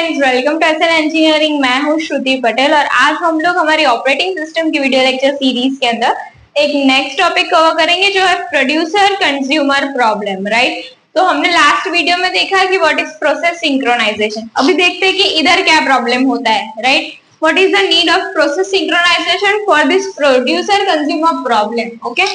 Friends, welcome to SL engineering. मैं हूं श्रुति पटेल और आज हम लोग हमारी ऑपरेटिंग सिस्टम की वीडियो लेक्चर सीरीज के अंदर एक नेक्स्ट टॉपिक कवर करेंगे जो है प्रोड्यूसर कंज्यूमर प्रॉब्लम। राइट, तो हमने लास्ट वीडियो में देखा कि व्हाट इज प्रोसेस सिंक्रोनाइजेशन। अभी देखते हैं कि इधर क्या प्रॉब्लम होता है। Right, what is the need of process synchronization for this producer consumer problem. Okay,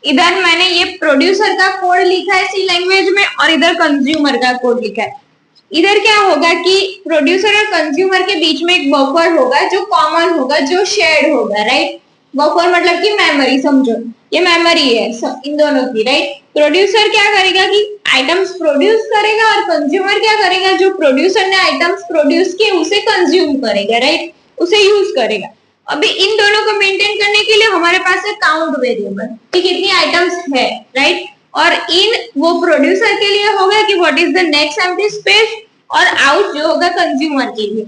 इधर मैंने ये प्रोड्यूसर का कोड लिखा है सी लैंग्वेज में और इधर कंज्यूमर का कोड लिखा है। इधर क्या होगा कि प्रोड्यूसर और कंज्यूमर के बीच में एक बफर होगा जो कॉमन होगा, जो शेयर्ड होगा। राइट, बफर मतलब कि मेमोरी, समझो ये मेमोरी है इन दोनों की। राइट, प्रोड्यूसर क्या करेगा कि आइटम्स प्रोड्यूस करेगा और कंज्यूमर क्या करेगा, जो प्रोड्यूसर ने आइटम्स प्रोड्यूस किए उसे कंज्यूम करेगा। राइट, उसे यूज करेगा। अभी इन दोनों को मेंटेन करने के लिए हमारे पास है काउंट वेरिएबल कि कितनी आइटम्स है। राइट, और इन वो प्रोड्यूसर के लिए होगा कि what is the next empty space और आउट जो होगा कंज्यूमर के लिए।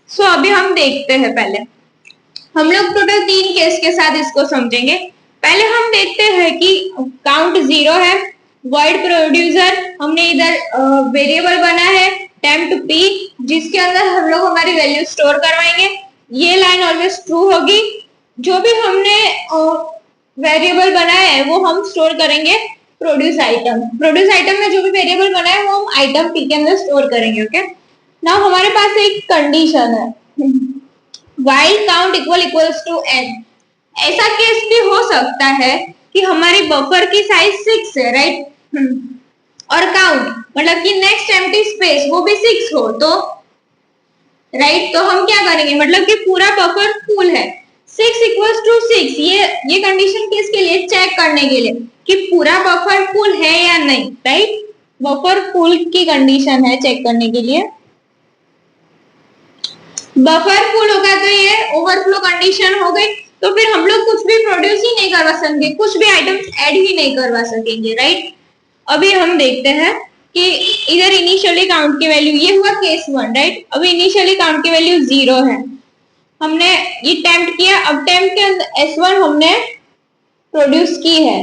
सो अभी हम देखते हैं, पहले हम लोग टोटल 3 केस के साथ इसको समझेंगे। पहले हम देखते हैं कि काउंट 0 है, वॉइड प्रोड्यूसर, हमने इधर वेरिएबल बना है टेम्प p जिसके अंदर हम लोग हमारी वैल्यू स्टोर करवाएंगे। ये लाइन ऑलवेज ट्रू होगी। जो भी हमने वेरिएबल बनाया है वो हम स्टोर करेंगे प्रोड्यूस आइटम। प्रोड्यूस आइटम में जो भी वेरिएबल बना है वो हम आइटम p के अंदर स्टोर करेंगे। ओके, नाउ हमारे पास एक कंडीशन है while count equals to n। ऐसा केस भी हो सकता है कि हमारी बफर की साइज 6 है। राइट, और काउंट मतलब कि नेक्स्ट एम्प्टी स्पेस वो भी 6 हो तो राइट, तो हम क्या करेंगे, मतलब कि पूरा बफर फुल है, 6 इक्वल्स टू 6। ये कंडीशन किसके लिए, चेक करने के लिए कि पूरा बफर फुल है या नहीं। राइट, बफर फुल की कंडीशन है चेक करने के लिए। बफर फुल होगा तो ये ओवरफ्लो कंडीशन हो गई, तो फिर हम लोग कुछ भी प्रोड्यूस ही नहीं करवा सकेंगे, कुछ भी आइटम्स ऐड ही नहीं करवा सकेंगे। राइट, अभी हम देखते हैं कि इधर इनिशियली काउंट की वैल्यू, ये हुआ केस 1। राइट, अभी इनिशियली काउंट की वैल्यू 0 है, हमने ये टेम्प्ट किया। अब टेम्प्ट के अंदर S1 हमने प्रोड्यूस की है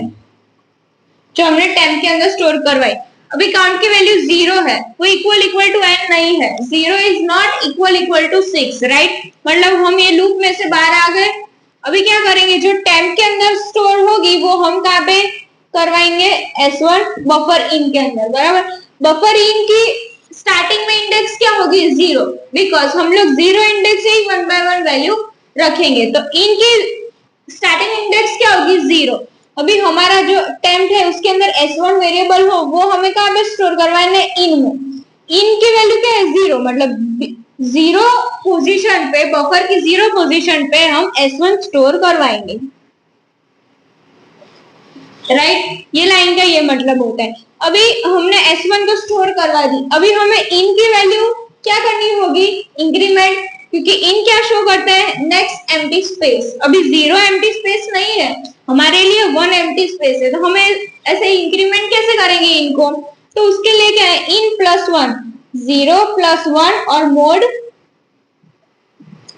जो हमने टेम्प के अंदर स्टोर करवाई। अभी काउंट की वैल्यू 0 है, वो इक्वल टू n नहीं है। 0 is not equal to 6। Right, मतलब हम ये लूप में से बाहर आ गए। अभी क्या करेंगे, जो टेम्प के अंदर स्टोर होगी वो हम कहाँ पे करवाएंगे, S1 बफर इन के अंदर। बराबर, बफर इन की स्टार्टिंग में इंडेक्स क्या होगी, 0, बिकॉज हम लोग 0 इंडेक्स से ही 1 by 1 वैल्यू रखेंगे, तो इनकी स्टार्टिंग इंडेक्स क्या होगी, 0। अभी हमारा जो टेम्प है उसके अंदर S1 वेरिएबल हो वो हमें कहाँ पे स्टोर करवाना है, इन में। इन की वैल्यू क्या है, 0, मतलब 0 पोजीशन पे, बफर की 0 पोजीशन पे हम S1 स्टोर करवाएंगे। राइट, ये लाइन का ये मतलब होता है। अभी हमने S1 को स्टोर करवा दी, अभी हमें इन की वैल्यू क्या करनी होगी, इंक्रीमेंट, क्योंकि इन क्या शो करता है, नेक्स्ट एम्प्टी स्पेस। अभी 0 एम्प्टी स्पेस नहीं है हमारे लिए, 1 एम्प्टी स्पेस है, तो हमें ऐसे इंक्रीमेंट कैसे करेंगे इनको, तो उसके लिए क्या है, इन +1, 0 + 1 और मोड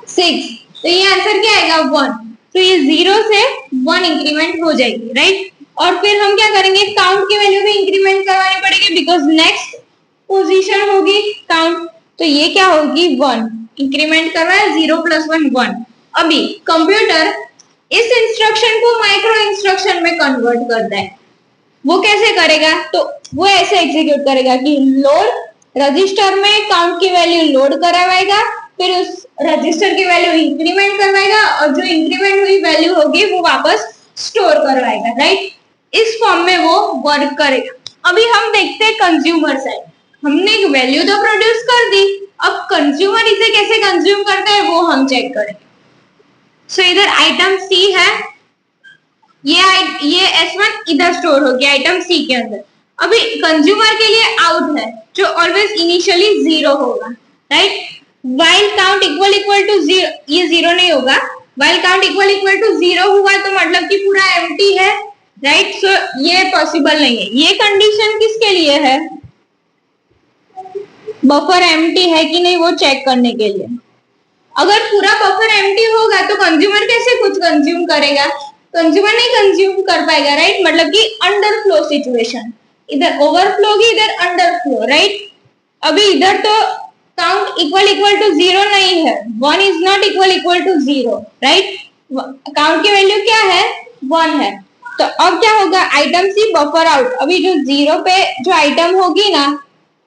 6, तो ये आंसर क्या आएगा, 1। तो ये 0 से 1 इंक्रीमेंट हो जाएगी। राइट, और फिर हम क्या करेंगे, काउंट की वैल्यू भी इंक्रीमेंट करवानी पड़ेगी बिकॉज नेक्स्ट पोजीशन होगी काउंट, तो ये क्या होगी, 1 इंक्रीमेंट करवाया, 0 + 1 1। अभी कंप्यूटर इस इंस्ट्रक्शन को माइक्रो इंस्ट्रक्शन में कन्वर्ट करता है। वो कैसे करेगा, तो वो ऐसे एग्जीक्यूट करेगा कि लोड रजिस्टर में काउंट की वैल्यू लोड करवाएगा, फिर उस रजिस्टर की वैल्यू इंक्रीमेंट करवाएगा और जो इंक्रीमेंट हुई वैल्यू होगी वो वापस स्टोर करवाएगा। राइट, इस फॉर्म में वो वर्क करेगा। अभी हम देखते हैं कंज्यूमर साइड, हमने एक वैल्यू तो प्रोड्यूस कर दी, अब कंज्यूमर इसे कैसे कंज्यूम करता है वो हम चेक करेंगे। सो इधर आइटम C है, ये S1 इधर स्टोर हो गया आइटम C के अंदर। अभी कंज्यूमर के लिए आउट है जो ऑलवेज इनिशियली 0 होगा। Right, while count equal to 0, ये 0 नहीं होगा, while count equal to 0 हुआ तो मतलब कि पूरा एम्प्टी है। राइट, सो ये पॉसिबल नहीं है। ये कंडीशन किसके लिए है, बफर एम्प्टी है कि नहीं वो चेक करने के लिए। अगर पूरा बफर एम्प्टी होगा तो कंज्यूमर कैसे कुछ कंज्यूम करेगा, कंज्यूमर नहीं कंज्यूम कर पाएगा। राइट, मतलब कि अंडरफ्लो सिचुएशन, इधर ओवरफ्लो की इधर अंडरफ्लो। राइट, अभी इधर तो काउंट इक्वल टू जीरो नहीं है, 1 is not equal to zero, right. Count की वैल्यू क्या है, 1 है। तो अब क्या होगा, आइटम सी बफर आउट, अभी जो जीरो पे जो आइटम होगी ना,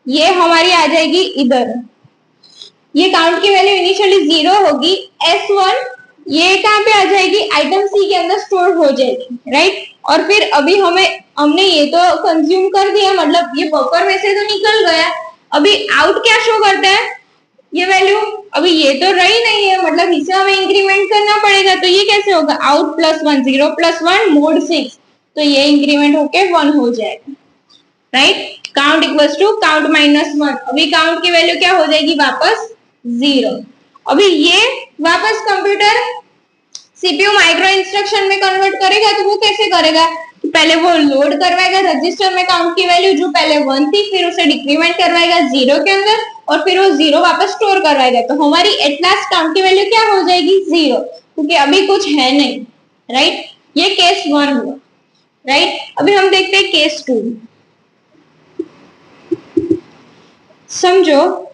ये हमारी आ जाएगी इधर, ये काउंट की वैल्यू इनिशियली जीरो होगी, S1 ये कहाँ पे आ जाएगी, आइटम सी के अंदर स्टोर हो जाएगी, राइट। और फिर अभी हमने ये तो कंज्यूम कर दिया, मतलब ये बफर में से तो निकल गया, अभी आउट क्या शो करता है, ये वैल्यू, अभी ये तो रही नहीं है, मतलब इसे हमें इंक्रीमेंट करना पड़ेगा। तो ये कैसे होगा, आउट प्लस 1, 0 प्लस 1 मोड 6, तो ये इंक्रीमेंट होके 1 हो जाएगा, right. Count equals to count minus 1, अभी काउंट की वैल्यू क्या हो जाएगी, वापस 0। अभी ये वापस कंप्यूटर सीपीयू माइक्रो इंस्ट्रक्शन में कन्वर्ट करेगा, तो वो कैसे करेगा, पहले वो लोड करवाएगा रजिस्टर में काउंट की वैल्यू जो पहले 1 थी, फिर उसे डिक्रीमेंट करवाएगा 0 के अंदर, और फिर वो 0 वापस स्टोर करवाएगा। तो हमारी एट लास्ट काउंट की वैल्यू क्या हो जाएगी, 0, क्योंकि अभी कुछ है नहीं, राइट। ये केस 1 हुआ, राइट। अभी हम देखते हैं केस 2। समझो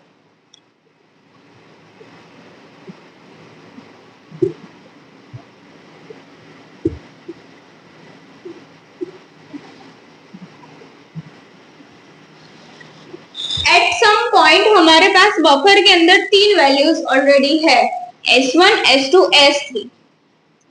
एट सम पॉइंट हमारे पास बफर के अंदर 3 वैल्यूज ऑलरेडी है, S1, S2, S3।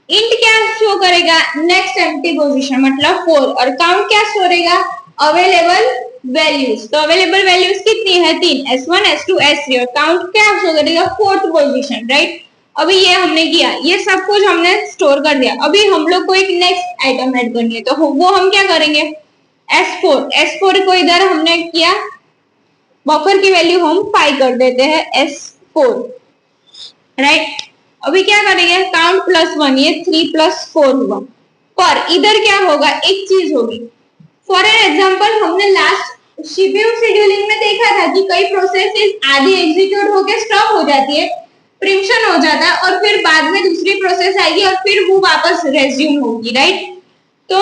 इंट क्या शो करेगा, नेक्स्ट एम्प्टी पोजीशन मतलब 4, और काउंट क्या शो करेगा, अवेलेबल वैल्यूज। तो अवेलेबल वैल्यूज कितनी है, 3, S1, S2, S3, और काउंट क्या शो करेगा, 4th पोजीशन, राइट। अभी ये हमने किया, ये सब कुछ हमने स्टोर कर दिया। अभी हम लोग को एक नेक्स्ट आइटम ऐड करनी है, तो वो हम क्या करेंगे, S4 को इधर हमने किया, बफर की वैल्यू हम 5 कर देते हैं, S4, राइट। अभी क्या करेंगे, काउंट प्लस 1, ये 3 प्लस 4 हुआ, पर इधर क्या होगा, एक चीज होगी। फॉर एग्जांपल हमने लास्ट सीपीयू शेड्यूलिंग में देखा था कि कई प्रोसेसेस आधी एग्जीक्यूट होके स्टॉप हो जाती है, प्रिम्पशन हो जाता है, और फिर बाद में दूसरी प्रोसेस आएगी और फिर वो वापस रेज्यूम होगी, राइट। तो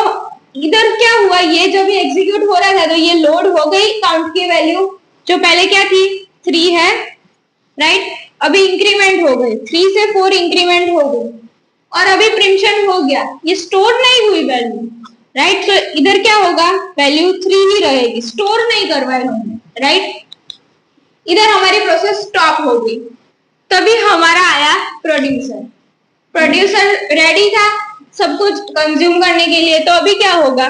इधर क्या हुआ, ये जब भी एग्जीक्यूट हो रहा था तो ये लोड हो गई काउंट की वैल्यू, जो पहले क्या थी 3 है, राइट। अभी इंक्रीमेंट हो गई, 3 से 4 इंक्रीमेंट हो गई, और अभी प्रिम्पशन हो गया, ये स्टोर नहीं हुई वैल्यू, राइट। तो इधर क्या होगा, वैल्यू 3 ही रहेगी, स्टोर नहीं करवाई हमने, राइट। इधर हमारी प्रोसेस स्टॉप हो गई। तभी हमारा आया प्रोड्यूसर रेडी था सब कुछ कंज्यूम करने के लिए। तो अभी क्या होगा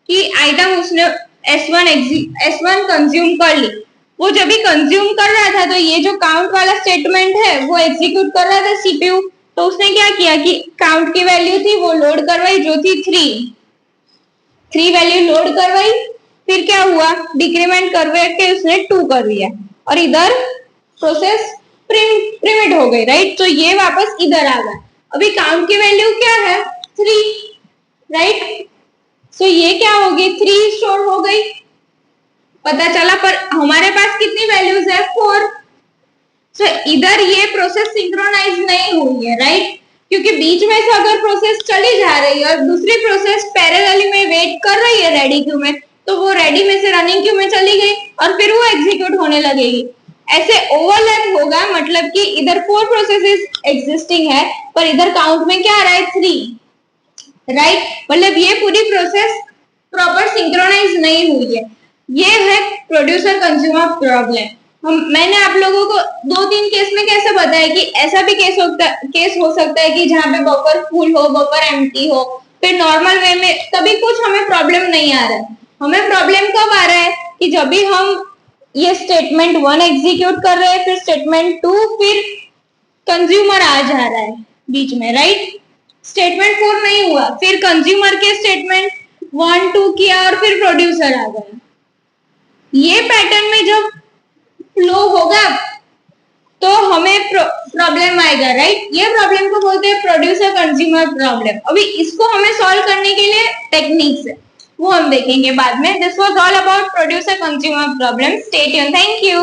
कि आइटम उसने S1 कंज्यूम कर ली, वो जब भी कंज्यूम कर रहा था तो ये जो काउंट वाला स्टेटमेंट है वो एग्जीक्यूट कर रहा था सीपीयू। तो उसने क्या किया कि काउंट की वैल्यू थी वो लोड करवाई, जो थी 3 वैल्यू लोड करवाई, फिर क्या हुआ डिक्रीमेंट करवा के उसने 2 कर दिया, और इधर प्रोसेस प्रिमिट हो गई, राइट। तो ये वापस इधर आ गया। अभी काउंट की वैल्यू क्या है 3, राइट। सो ये क्या होगी 3 स्टोर हो गई, पता चला, पर हमारे पास कितनी वैल्यूज है 4। सो इधर ये प्रोसेस सिंक्रोनाइज नहीं हुई है, राइट, क्योंकि बीच में से अगर प्रोसेस चली जा रही है और दूसरी प्रोसेस पैरेलली में वेट कर रही है रेडी क्यू में, तो वो रेडी में से रनिंग क्यू में चली गई और फिर वो एग्जीक्यूट होने लगेगी। ऐसे ओवरलैप होगा, मतलब कि इधर 4 प्रोसेसेस एग्जिस्टिंग है पर इधर काउंट में क्या आ रहा है 3, राइट। मतलब ये पूरी प्रोसेस प्रॉपर सिंक्रोनाइज नहीं हुई है। ये है प्रोड्यूसर कंज्यूमर प्रॉब्लम। मैंने आप लोगों को 2-3 केस में कैसे बताया कि ऐसा भी केस हो सकता है कि जहाँ पे बफर फुल हो, बफर एम्प्टी हो, फिर नॉर्मल वे में तभी कुछ हमें प्रॉब्लम नहीं आ रहा है। हमें प्रॉब्लम कब आ रहा है कि जब भी हम ये स्टेटमेंट 1 एग्जीक्यूट कर रहे हैं, फिर स्टेटमेंट 2, फिर कंज्यूमर आ जा रहा है बीच में, राइट। स्टेटमेंट 4 नहीं हुआ, फिर कंज्यूमर के स्टेटमेंट 1, 2 किया और फिर प्रोड्यूसर आ गया। ये पैटर्न में जब फ्लो होगा तो हमें प्रॉब्लम आएगा, राइट। ये प्रॉब्लम को बोलते हैं प्रोड्यूसर कंज्यूमर प्रॉब्लम। अभी इसको हमें सॉल्व करने के लिए टेक्निक्स है, वो हम देखेंगे बाद में। This was all about producer consumer problem. Stay tuned, thank you.